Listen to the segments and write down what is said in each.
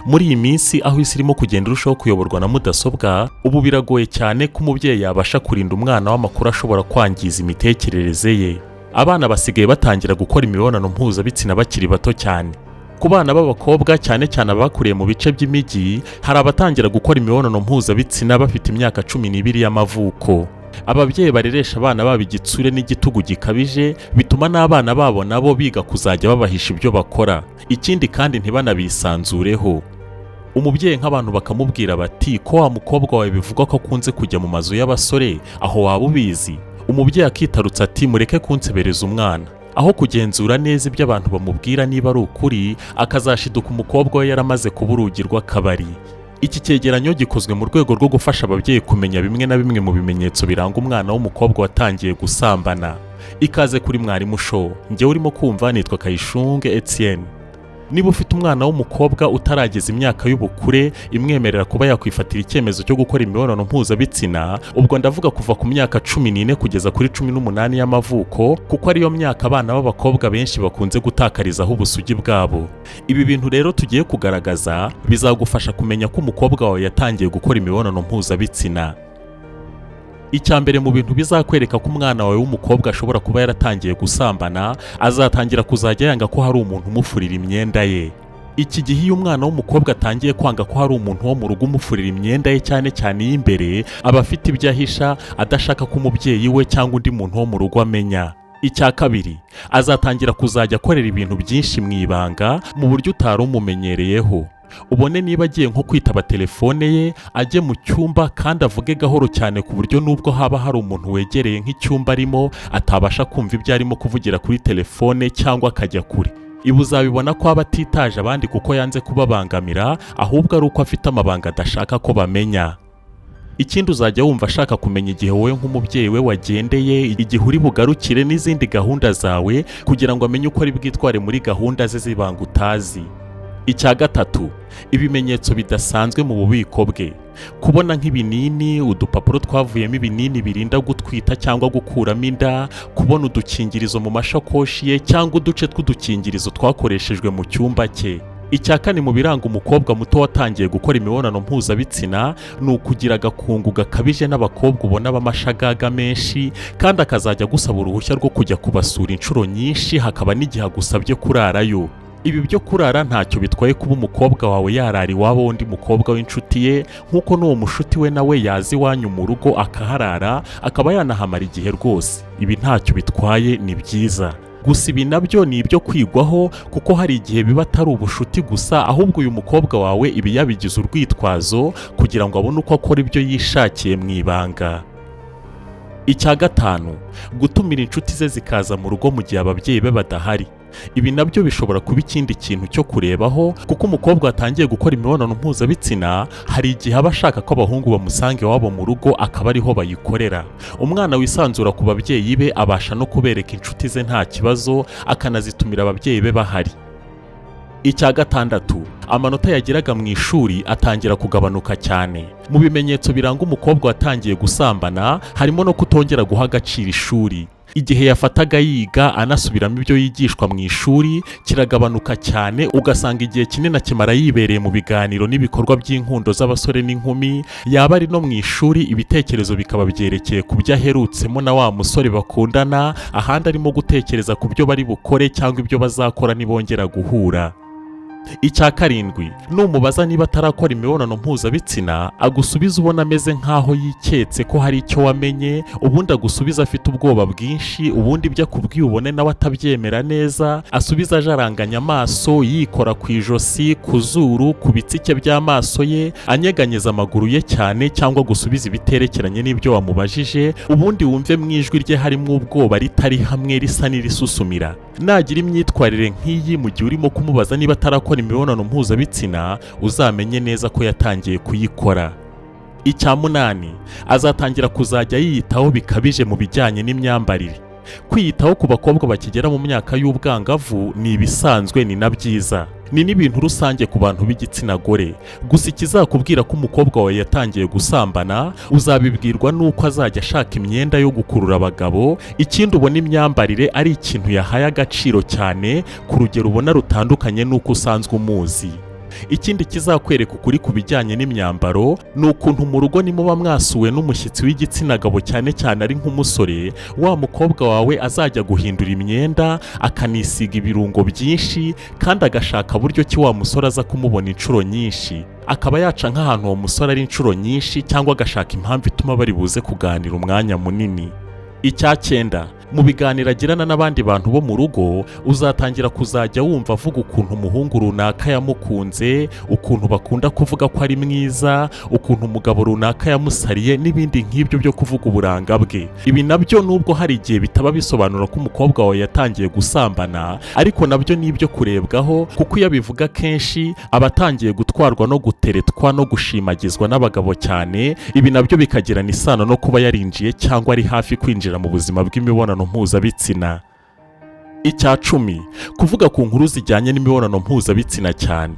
Muri iyi minsi aho isi irimo kugenda irushaho kuyoborwa na mudasobwa, ubu biragoye cyane ko umubyeyi yabasha kurinda umwana w'amakuru ashobora kwangiza imitekerereze ye. Abana basigaye batangira gukora imibonano mpuzabitsina bakiri bato cyane. Ku bana b'abakobwa cyane cyane abakuriye mu bice by'imijyi, hari abatangira gukora imibonano mpuzabitsina bafite imyaka 12 y'amavuko. Ababyeyi bareresha abana babo igitsure n'igitugu gikabije, bituma n'abana babo nabo biga kuzajya babahisha ibyo bakora. Ikindi kandi ntibanabisanzureho. Umubyeyi nk'abantu bakamubwira bati ko wa mukobwa wawe bivugwa ko akunze kujya mu mazu y'abasore, aho waba ubizi? Umubyeyi akitarutsa ati mureke kunsebereza umwana. Aho kugenzura neza ibyo abantu bamubwira niba ari ukuri, akazashiduka umukobwa we yaramaze kuba urugi rw'akabari. Iki cyegeranyo gikozwe mu rwego rwo gufasha ababyeyi kumenya bimwe na bimwe mu bimenyetso biranga umwana w'umukobwa watangiye gusambana. Ikaze kuri Mwarimu Show. Njye urimo kumva nitwa Kayishunge Etienne. Niba ufite umwana w'umukobwa utarageza imyaka y'ubukure imwemerera kuba yakwifatira icyemezo cyo gukora imibonano mpuzabitsina, ubwo ndavuga kuva ku myaka 14 kugeza kuri 18 y'amavuko, kuko ariyo myaka abana b'abakobwa benshi bakunze gutakarizaho ubusugi bwabo. Ibi bintu rero tugiye kugaragaza bizagufasha kumenya ko umukobwa wawe yatangiye gukora imibonano mpuzabitsina. Icyambere mu bintu bizakwereka ko umwana wawe w'umukobwa ashobora kuba yaratangiye gusambana, azatangira kuzajya yanga ko hari umuntu umufurira imyenda ye. Iki gihe iyo umwana w'umukobwa atangiye kwanga ko hari umuntu wo mu rugo umufurira imyenda ye cyane cyane y'imbere, aba afite ibyo ahisha adashaka ko umubyeyi we cyangwa undi muntu wo mu rugo amenya. Icya kabiri, azatangira kuzajya akorera ibintu byinshi mu ibanga mu buryo utari umumenyereyeho. Ubone niba agiye nko kwitaba telefone ye, ajye mu cyumba kandi avuge gahoro cyane ku buryo nubwo haba hari umuntu wegereye nk'icyumba arimo atabasha kumva ibyo arimo kuvugira kuri telefone cyangwa akajya kure. Ibi uzabibona ko aba atitaje abandi kuko yanze kubabangamira, ahubwo ari uko afite amabanga adashaka ko bamenya. Ikindi uzajya wumva ashaka kumenya igihe wowe nk'umubyeyi we wagendeye, igihe uri bugarukire n'izindi gahunda zawe, kugira ngo amenye uko ari bwitware muri gahunda ze z'ibanga utazi. Icya gatatu, ibimenyetso bidasanzwe mu bubiko bwe. Kubona nk'ibinini, udupapuro twavuyemo ibinini birinda gutwita cyangwa gukuramo inda, kubona udukingirizo mu mashakoshi ye cyangwa uduce tw'udukingirizo twakoreshejwe mu cyumba cye. Icya kane mu biranga umukobwa muto watangiye gukora imibonano mpuzabitsina, ni ukugira agakungu gakabije n'abakobwa ubona b'amashagaga menshi, kandi akazajya gusaba uruhushya rwo kujya kubasura inshuro nyinshi, hakaba n'igihe agusabye kurarayo. Ibi byo kurara ntacyo bitwaye kuba umukobwa wawe yarara iwabo wundi mukobwa w'inshuti ye, nk'uko n'uwo mushuti we nawe yazi iwanyu mu rugo akaharara, akaba yanahamara igihe rwose. Ibi ntacyo bitwaye, ni byiza. Gusa ibi nabyo ni ibyo kwigwaho, kuko hari igihe biba atari ubushuti gusa, ahubwo uyu mukobwa wawe ibi yabigize urwitwazo kugira ngo abone uko akora ibyo yishakiye mu ibanga. Icya gatanu, gutumira inshuti ze zikaza mu rugo mu gihe ababyeyi be badahari. Ibi nabyo bishobora kuba ikindi kintu cyo kurebaho, kuko umukobwa watangiye gukora imibonano mpuzabitsina hari igihe aba ashaka ko abahungu bamusange iwabo mu rugo akaba ariho bayikorera. Umwana wisanzura ku babyeyi be abasha no kubereka inshuti ze nta kibazo, akanazitumira ababyeyi be bahari. Icya gatandatu, amanota yagiraga mu ishuri atangira kugabanuka cyane. Mu bimenyetso biranga umukobwa watangiye gusambana harimo no kutongera guha agaciro ishuri. Igihe yafataga yiga anasubiramo ibyo yigishwa mu ishuri kiragabanuka cyane, ugasanga igihe kinini akimara yibereye mu biganiro n'ibikorwa by'inkundo z'abasore n'inkumi, yaba ari no mu ishuri ibitekerezo bikaba byerekeye ku byo aherutsemo na wa musore bakundana, ahandi arimo gutekereza ku byo bari bukore cyangwa ibyo bazakora nibongera guhura. Icya karindwi, numubaza niba atarakora imibonano mpuzabitsina, agusubiza ubona ameze nk'aho yiketse ko hari icyo wamenye, ubundi agusubiza afite ubwoba bwinshi, ubundi ibyo akubwiye ubone nawe atabyemera neza, asubiza ajaranganya amaso, yikora ku ijosi, ku zuru, ku bitsike by'amaso ye, anyeganyeza amaguru ye cyane, cyangwa gusubiza ibiterekeranye n'ibyo wamubajije, ubundi wumve mu ijwi rye harimo ubwoba ritari hamwe risa n'irisusumira. Nagira imyitwarire nk'iyi mu gihe urimo kumubaza niba atarakora imibonano mpuzabitsina, uzamenye neza ko yatangiye kuyikora. Icya munani, azatangira kuzajya yiyitaho bikabije mu bijyanye n'imyambarire. Kwiyitaho ku bakobwa bakigera mu myaka y'ubwangavu ni ibisanzwe, ni na byiza. Ni n'ibintu rusange ku bantu b'igitsina gore. Gusa ikizakubwira ko umukobwa wawe yatangiye gusambana, uzabibwirwa nuko azajya ashaka imyenda yo gukurura abagabo, ikindi ubona imyambarire ari ikintu yahaye agaciro cyane, ku rugero ubona rutandukanye nuko usanzwe umuzi. Ikindi kizakwereka ukuri ku bijyanye n'imyambaro ni ukuntu mu rugo nimuba mwasuwe n'umushyitsi w'igitsina gabo cyane cyane ari nk'umusore, wa mukobwa wawe azajya guhindura imyenda akanisiga ibirungo byinshi kandi agashaka buryo ki wa musore aza kumubona inshuro nyinshi, akaba yaca nk'ahantu uwo musore ari inshuro nyinshi cyangwa agashaka impamvu ituma bari buze kuganira umwanya munini. Icya cyenda, mu biganiro agirana n'abandi bantu bo mu rugo uzatangira kuzajya wumva avuga ukuntu umuhungu runaka yamukunze, ukuntu bakunda kuvuga ko ari mwiza, ukuntu umugabo runaka yamusariye n'ibindi nk'ibyo byo kuvuga uburanga bwe. Ibi nabyo nubwo hari igihe bitaba bisobanura ko umukobwa wawe yatangiye gusambana, ariko nabyo ni ibyo kurebwaho, kuko iyo abivuga kenshi aba atangiye gutwarwa no guteretwa no gushimagizwa n'abagabo cyane. Ibi nabyo bikagirana isano no kuba yarinjiye cyangwa ari hafi kwinjira mu buzima bw'imibonano mpuzabitsina. Icya cumi, kuvuga ku nkuru zijyanye n'imibonano mpuzabitsina cyane.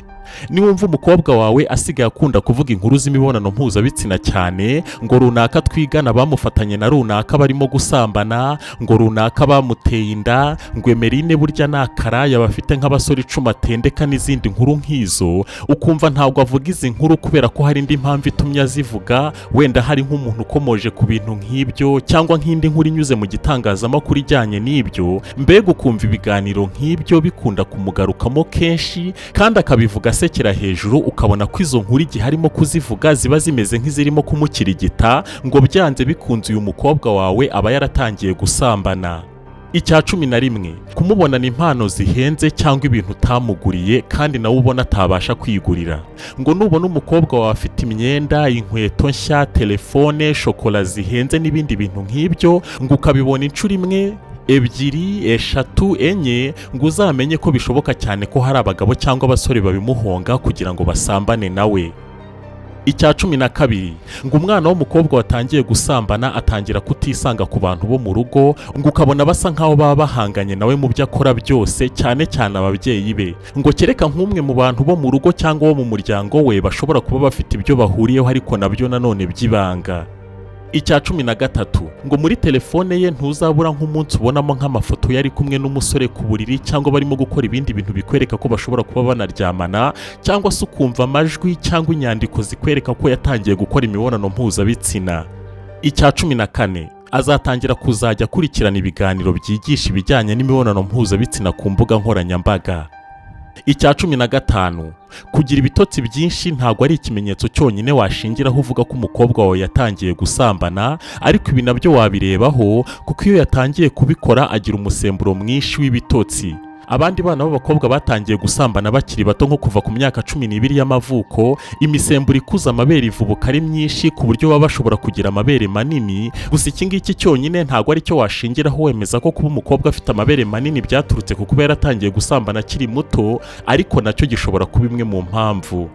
Niwumva umukobwa wawe asigaye akunda kuvuga inkuru z'imibonano mpuzabitsina cyane, ngo runaka twigana bamufatanye na runaka barimo gusambana, ngo runaka bamuteye inda, ngo Emerine burya nakaraya bafite nk'abasore 10 atendeka n'izindi nkuru nk'izo, ukumva ntabwo avuga izi nkuru kubera ko hari indi mpamvu itumye azivuga, wenda hari nk'umuntu ukomoje ku bintu nk'ibyo cyangwa nk'indi nkuru inyuze mu gitangazamakuru ijyanye n'ibyo, mbega ukumva ibiganiro nk'ibyo bikunda kumugarukamo kenshi kandi akabivuga asekera hejuru, ukabona ko izo nkuru igihe harimo kuzivuga ziba zimeze nk'izirimo kumukirigita, ngo byanze bikunze uyu mukobwa wawe aba yaratangiye gusambana. Icya 11, kumubonana impano zihenze cyangwa ibintu utamuguriye kandi nawe ubona atabasha kwigurira. Ngo nubona umukobwa wawe afite imyenda, inkweto nshya, telefone, shokora zihenze n'ibindi bintu nk'ibyo, ngo ukabibona inshuro imwe, ebyiri, eshatu, enye, ngo uzamenye ko bishoboka cyane ko hari abagabo cyangwa abasore babimuhonga kugira ngo basambane nawe. Icya 12, ngo umwana w'umukobwa watangiye gusambana atangira kutisanga ku bantu bo mu rugo, ngo ukabona basa nkaho baba bahanganye nawe mu byo akora byose, cyane cyane ababyeyi be. Ngo kereka nk'umwe mu bantu bo mu rugo cyangwa wo mu muryango we bashobora kuba bafite ibyo bahuriyeho ariko nabyo nanone by'ibanga. Icya 13, ngo muri telefone ye ntuzabura nk'umunsi ubonamo nk'amafoto yari kumwe n'umusore ku buriri cyangwa barimo gukora ibindi bintu bikwereka ko bashobora kuba banaryamana, cyangwa se ukumva amajwi cyangwa inyandiko zikwereka ko yatangiye gukora imibonano mpuzabitsina. Icya 14, azatangira kuzajya akurikirana ibiganiro byigisha ibijyanye n'imibonano mpuzabitsina ku mbuga nkoranyambaga. Icya 15, kugira ibitotsi byinshi ntabwo ari ikimenyetso cyonyine washingiraho uvuga ko umukobwa wawe yatangiye gusambana, ariko ibi nabyo wabirebaho, kuko iyo yatangiye kubikora agira umusemburo mwinshi w'ibitotsi. Abandi bana b'abakobwa batangiye gusambana bakiri bato nko kuva ku myaka 12 y'amavuko, imisemburo ikuza amabere ivubuka ari myinshi ku buryo baba bashobora kugira amabere manini. Gusa iki ngiki cyonyine ntabwo ari cyo washingiraho wemeza ko kuba umukobwa afite amabere manini byaturutse ku kuba yaratangiye gusambana akiri muto, ariko nacyo gishobora kuba imwe mu mpamvu.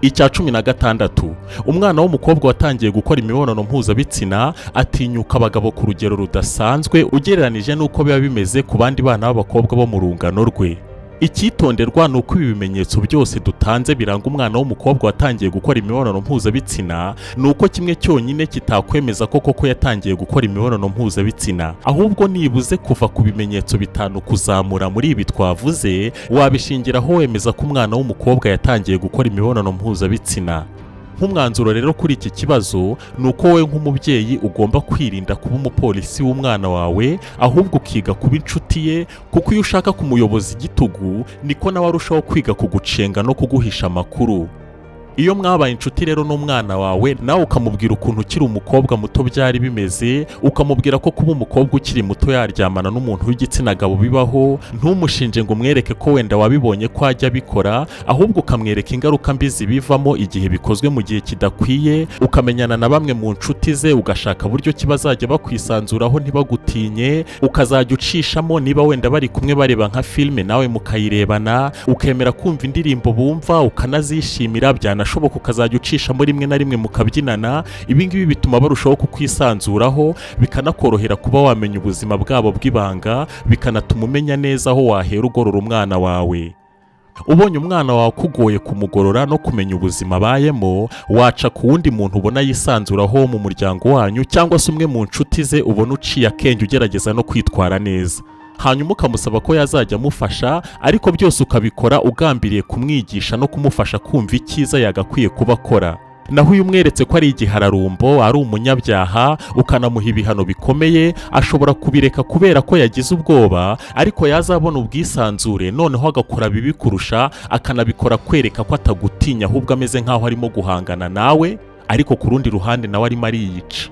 Icya 16, umwana w'umukobwa watangiye gukora imibonano mpuzabitsina atinyuka abagabo ku rugero rudasanzwe ugereranije n'uko biba bimeze ku bandi bana b'abakobwa bo mu rungano rwe. Icyitonderwa ni uko ibi bimenyetso byose dutanze biranga umwana w'umukobwa watangiye gukora imibonano mpuzabitsina, ni uko kimwe cyonyine kitakwemeza ko koko yatangiye gukora imibonano mpuzabitsina, ahubwo nibuze kuva ku bimenyetso 5 kuzamura muri ibi twavuze, wabishingiraho wemeza ko umwana w'umukobwa yatangiye gukora imibonano mpuzabitsina. Nk'umwanzuro rero kuri iki kibazo ni uko wowe nk'umubyeyi ugomba kwirinda kuba umupolisi w'umwana wawe, ahubwo ukiga kuba inshuti ye, kuko iyo ushaka kumuyoboza igitugu niko nawe arushaho kwiga kugucenga no kuguhisha amakuru. Iyo mwabaye inshuti rero n'umwana wawe, nawe ukamubwira ukuntu ukiri umukobwa muto byari bimeze, ukamubwira ko kuba umukobwa ukiri muto yaryamana n'umuntu w'igitsina gabo bibaho, ntumushinje ngo umwereke ko wenda wabibonye ko ajya bikora, ahubwo ukamwereka ingaruka mbi zibivamo igihe bikozwe mu gihe kidakwiye, ukamenyana na bamwe mu nshuti ze, ugashaka buryo ki bazajya bakwisanzuraho ntibagutinye, ukazajya ucishamo niba wenda bari kumwe bareba nka filime nawe mukayirebana, ukemera kumva indirimbo bumva ukanazishimira, byashoboka ukazajya ucishamo rimwe na rimwe mukabyinana. Ibi ngibi bituma barushaho kukwisanzuraho, bikanakorohera kuba wamenya ubuzima bwabo bw'ibanga, bikanatuma umenya neza aho wahera ugorora umwana wawe. Ubonye umwana wawe kugoye kumugorora no kumenya ubuzima abayemo, waca ku wundi muntu ubona yisanzuraho mu muryango wanyu, cyangwa se umwe mu nshuti ze ubona uciye akenge ugerageza no kwitwara neza. hanyuma ukamusaba ko yazajya amufasha, ariko byose ukabikora ugambiriye kumwigisha no kumufasha kumva icyiza yagakwiye kuba akora. Naho uyu umweretse ko ari igihararumbo, ari umunyabyaha, ukanamuha ibihano bikomeye, ashobora kubireka kubera ko yagize ubwoba, ariko yazabona ubwisanzure noneho agakora bibi kurusha, akanabikora kwereka ko atagutinya ahubwo ameze nk'aho arimo guhangana nawe, ariko ku rundi ruhande nawe arimo ariyica.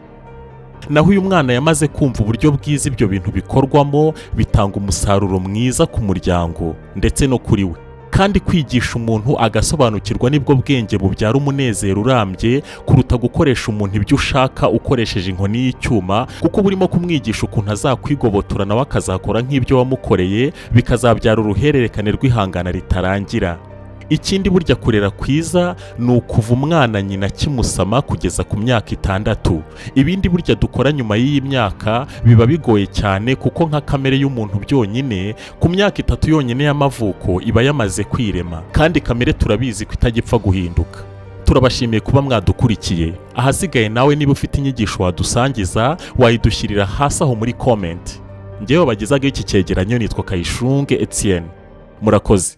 Naho uyu mwana yamaze kumva uburyo bwiza ibyo bintu bikorwamo, bitanga umusaruro mwiza ku muryango ndetse no kuri we. Kandi kwigisha umuntu agasobanukirwa nibwo bwenge bubyara umunezero urambye kuruta gukoresha umuntu ibyo ushaka ukoresheje inkoni y'icyuma, kuko burimo kumwigisha ukuntu azakwigobotora nawe akazakora nk'ibyo wamukoreye, bikazabyara uruhererekane rw'ihangana ritarangira. Ikindi burya kurera kwiza ni ukuva umwana nyina kimusama kugeza ku myaka 6. Ibindi burya dukora nyuma y'iyi myaka biba bigoye cyane, kuko nka kamere y'umuntu byonyine ku myaka 3 yonyine y'amavuko iba yamaze kwirema, kandi kamere turabizi ko itagipfa guhinduka. Turabashimiye kuba mwadukurikiye. Ahasigaye nawe niba ufite inyigisho wadusangiza, wayidushyirira hasi aho muri comment. Njyewe bagezaga iki cyegeranyo nitwa Kayishunge Etienne. Murakoze.